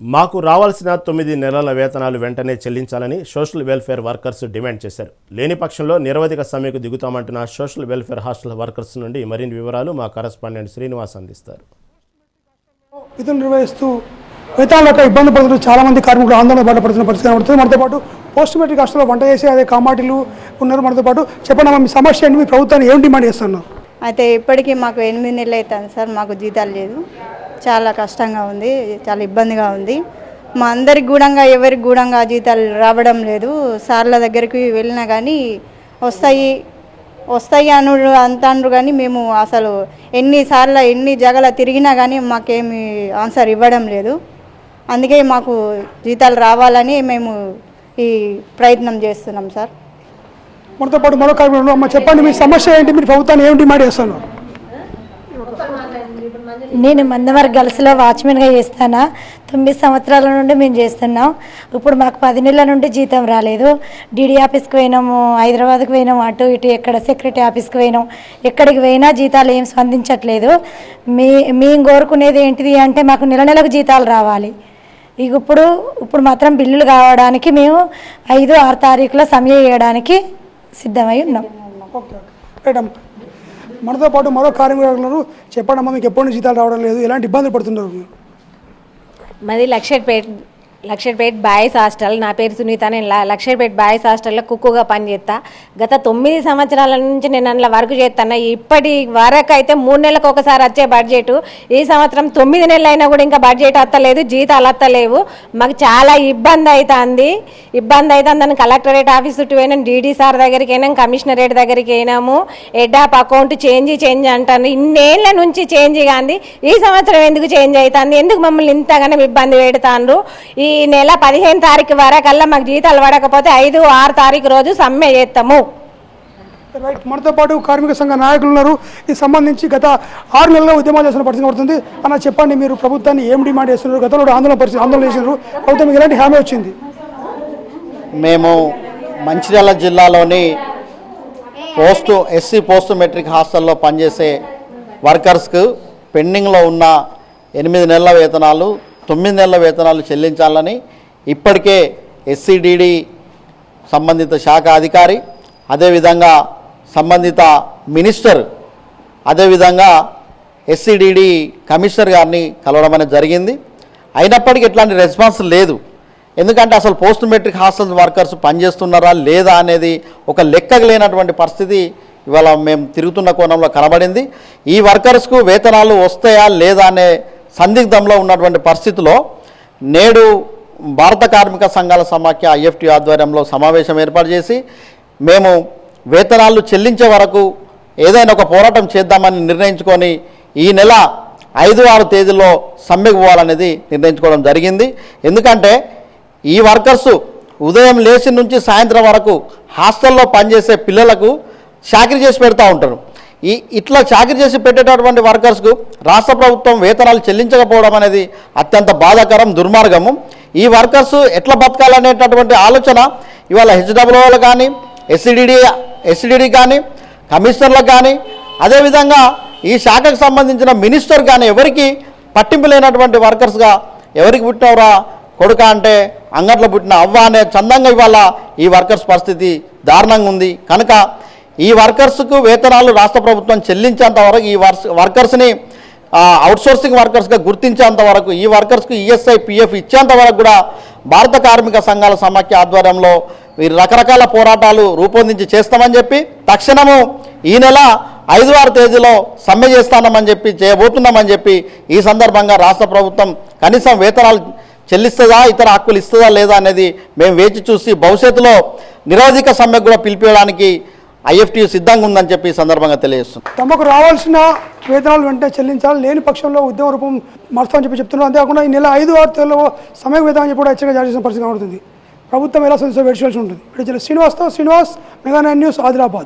మాకు రావాల్సిన 9 నెలల వేతనాలు వెంటనే చెల్లించాలని సోషల్ వెల్ఫేర్ వర్కర్స్ డిమాండ్ చేశారు. లేని పక్షంలో నిరవధిక సమ్మెకు దిగుతామంటున్న సోషల్ వెల్ఫేర్ హాస్టల్ వర్కర్స్ నుండి మరిన్ని వివరాలు మా కరెస్పాండెంట్ శ్రీనివాస్ అందిస్తారు. విధులు నిర్వహిస్తూ వేతనాలకు ఇబ్బంది పడుతూ చాలా మంది కార్మికులు ఆందోళన బాధపడుతున్న పరిస్థితి కనబడుతుంది. మనతో పాటు పోస్ట్ మెట్రిక్ హాస్టల్లో వంట చేసి అదే కామాటిలు ఉన్నారు. మనతో పాటు చెప్పండి, మీ సమస్య ఏంటి? మీ ప్రభుత్వాన్ని ఏం డిమాండ్ చేస్తున్నారు? అయితే ఇప్పటికీ మాకు 8 నెలలు అవుతుంది సార్, మాకు జీతాలు లేదు. చాలా కష్టంగా ఉంది, చాలా ఇబ్బందిగా ఉంది. మా అందరికి గూఢంగా ఎవరికి గూఢంగా జీతాలు రావడం లేదు. సార్ల దగ్గరికి వెళ్ళినా కానీ వస్తాయి అనుడు అంటారు కానీ మేము అసలు ఎన్ని జగల తిరిగినా కానీ మాకేమి ఆన్సర్ ఇవ్వడం లేదు. అందుకే మాకు జీతాలు రావాలని మేము ఈ ప్రయత్నం చేస్తున్నాం సార్. మనతో పాటు మరో కార్మికులు. అమ్మ చెప్పండి, మీ సమస్య ఏంటి? మీరు ప్రభుత్వాన్ని ఏం డిమాండ్ చేస్తున్నారు? నేను మందమర్ గర్ల్స్లో వాచ్మెన్గా చేస్తాను. 9 సంవత్సరాల నుండి మేము చేస్తున్నాం. ఇప్పుడు మాకు 10 నెలల నుండి జీతం రాలేదు. డీడీ ఆఫీస్కి పోయినాము, హైదరాబాద్కి పోయినాము, అటు ఇటు ఎక్కడ సెక్రటరీ ఆఫీస్కి పోయినాం. ఎక్కడికి పోయినా జీతాలు ఏం స్పందించట్లేదు. మేము కోరుకునేది ఏంటిది అంటే మాకు నెలకు జీతాలు రావాలి. ఇక ఇప్పుడు మాత్రం బిల్లులు కావడానికి మేము 5-6 తారీఖులో సమ్మె చేయడానికి సిద్ధమై ఉన్నాం. మనతో పాటు మరో కార్మికులు. చెప్పండి, మీకు ఎప్పటి నుంచి జీతాలు రావడం లేదు, ఎలాంటి ఇబ్బందులు పడుతున్నారు? మాది లక్షపేట్ బాయ్స్ హాస్టల్. నా పేరు సునీత. నేను లక్షపేట్ బాయ్స్ హాస్టల్లో కుక్కుగా పనిచేస్తా. గత 9 సంవత్సరాల నుంచి నేను అందులో వర్క్ చేస్తాను. ఇప్పటి వరకు అయితే 3 నెలలకు ఒకసారి వచ్చే బడ్జెట్, ఈ సంవత్సరం 9 నెలలు అయినా కూడా ఇంకా బడ్జెట్ వస్తలేదు, జీతాలు వస్తలేవు. మాకు చాలా ఇబ్బంది అవుతుందని కలెక్టరేట్ ఆఫీస్ చుట్టూ పోయినాం, డీడీ సార్ దగ్గరికి అయినాం, కమిషనరేట్ దగ్గరికి అయినాము. హెడ్ ఆఫ్ అకౌంట్ చేంజ్ అంటాను. ఇన్నేళ్ల నుంచి చేంజ్ కాంది, ఈ సంవత్సరం ఎందుకు చేంజ్ అవుతుంది? ఎందుకు మమ్మల్ని ఇంతగానో ఇబ్బంది పెడతాండ్రు? ఈ నెల 15 తారీఖు వరకల్లా మాకు జీతాలు పడకపోతే 5-6 తారీఖు రోజు సమ్మె చేస్తాము. మనతో పాటు కార్మిక సంఘ నాయకులు ఉన్నారు. ఇది సంబంధించి గత 6 నెలల్లో ఉద్యమాలు చేస్తున్న పరిస్థితి పడుతుంది. అన్న చెప్పండి, మీరు ప్రభుత్వాన్ని ఏం డిమాండ్ చేస్తున్నారు? గతంలో ఆందోళన చేసినారు, ప్రభుత్వం మీకు ఎలాంటి హామీ వచ్చింది? మేము మంచిర్యాల జిల్లాలోని ఎస్సీ పోస్ట్ మెట్రిక్ హాస్టల్లో పనిచేసే వర్కర్స్కు పెండింగ్లో ఉన్న 8 నెలల వేతనాలు, 9 నెలల వేతనాలు చెల్లించాలని ఇప్పటికే ఎస్సీడీడీ సంబంధిత శాఖ అధికారి, అదేవిధంగా సంబంధిత మినిస్టర్, అదేవిధంగా ఎస్సీడీడీ కమిషనర్ గారిని కలవడం అనేది జరిగింది. అయినప్పటికీ ఎట్లాంటి రెస్పాన్స్ లేదు. ఎందుకంటే అసలు పోస్ట్ మెట్రిక్ హాస్టల్ వర్కర్స్ పనిచేస్తున్నారా లేదా అనేది ఒక లెక్కకు లేనటువంటి పరిస్థితి ఇవాళ మేము తిరుగుతున్న కోణంలో కనబడింది. ఈ వర్కర్స్కు వేతనాలు వస్తాయా లేదా అనే సందిగ్ధంలో ఉన్నటువంటి పరిస్థితిలో నేడు భారత కార్మిక సంఘాల సమాఖ్య IFT ఆధ్వర్యంలో సమావేశం ఏర్పాటు చేసి మేము వేతనాలు చెల్లించే వరకు ఏదైనా ఒక పోరాటం చేద్దామని నిర్ణయించుకొని ఈ నెల 5-6 తేదీల్లో సమ్మెకు పోవాలనేది నిర్ణయించుకోవడం జరిగింది. ఎందుకంటే ఈ వర్కర్సు ఉదయం లేచి నుంచి సాయంత్రం వరకు హాస్టల్లో పనిచేసే పిల్లలకు చాకరీ చేసి పెడతా ఉంటారు. ఇట్లా చాకరీ చేసి పెట్టేటటువంటి వర్కర్స్కు రాష్ట్ర ప్రభుత్వం వేతనాలు చెల్లించకపోవడం అనేది అత్యంత బాధాకరం, దుర్మార్గము. ఈ వర్కర్స్ ఎట్లా బతకాలనేటటువంటి ఆలోచన ఇవాళ HWO కానీ, ఎస్సీడీడీ కానీ, కమిషనర్లకు కానీ, అదేవిధంగా ఈ శాఖకు సంబంధించిన మినిస్టర్ కానీ ఎవరికి పట్టింపు లేనటువంటి వర్కర్స్గా ఎవరికి పుట్టినవరా కొడుక అంటే అంగట్లో పుట్టిన అవ్వ అనే చందంగా ఇవాళ ఈ వర్కర్స్ పరిస్థితి దారుణంగా ఉంది. కనుక ఈ వర్కర్స్కు వేతనాలు రాష్ట్ర ప్రభుత్వం చెల్లించేంత వరకు, ఈ వర్కర్స్ని అవుట్సోర్సింగ్ వర్కర్స్గా గుర్తించేంత వరకు, ఈ వర్కర్స్కు ESI PF ఇచ్చేంత వరకు కూడా భారత కార్మిక సంఘాల సమాఖ్య ఆధ్వర్యంలో వీరు రకరకాల పోరాటాలు రూపొందించి చేస్తామని చెప్పి తక్షణము ఈ నెల 5-6 తేదీలో సమ్మె చేయబోతున్నామని చెప్పి ఈ సందర్భంగా రాష్ట్ర ప్రభుత్వం కనీసం వేతనాలు చెల్లిస్తుందా, ఇతర హక్కులు ఇస్తుందా లేదా అనేది మేము వేచి చూసి భవిష్యత్తులో నిరవధిక సమ్మెకు కూడా పిలిపించడానికి IFT సిద్ధంగా ఉందని చెప్పి ఈ సందర్భంగా తెలియజేస్తుంది. తమకు రావాల్సిన వేతనాలు వెంటనే చెల్లించాలి, లేని పక్షంలో ఉద్యమ రూపం మార్చుతామని చెప్తున్నారు. అంతేకాకుండా ఈ నెల 5-6 తేదీలో సమ్మెకు వేతనం చెప్పి కూడా హెచ్చరిక జారీ చేసిన పరిస్థితి కనబడుతుంది. ప్రభుత్వం ఎలా వేచి ఉంటుంది. Srinivas, mega 9 news, Adilabad.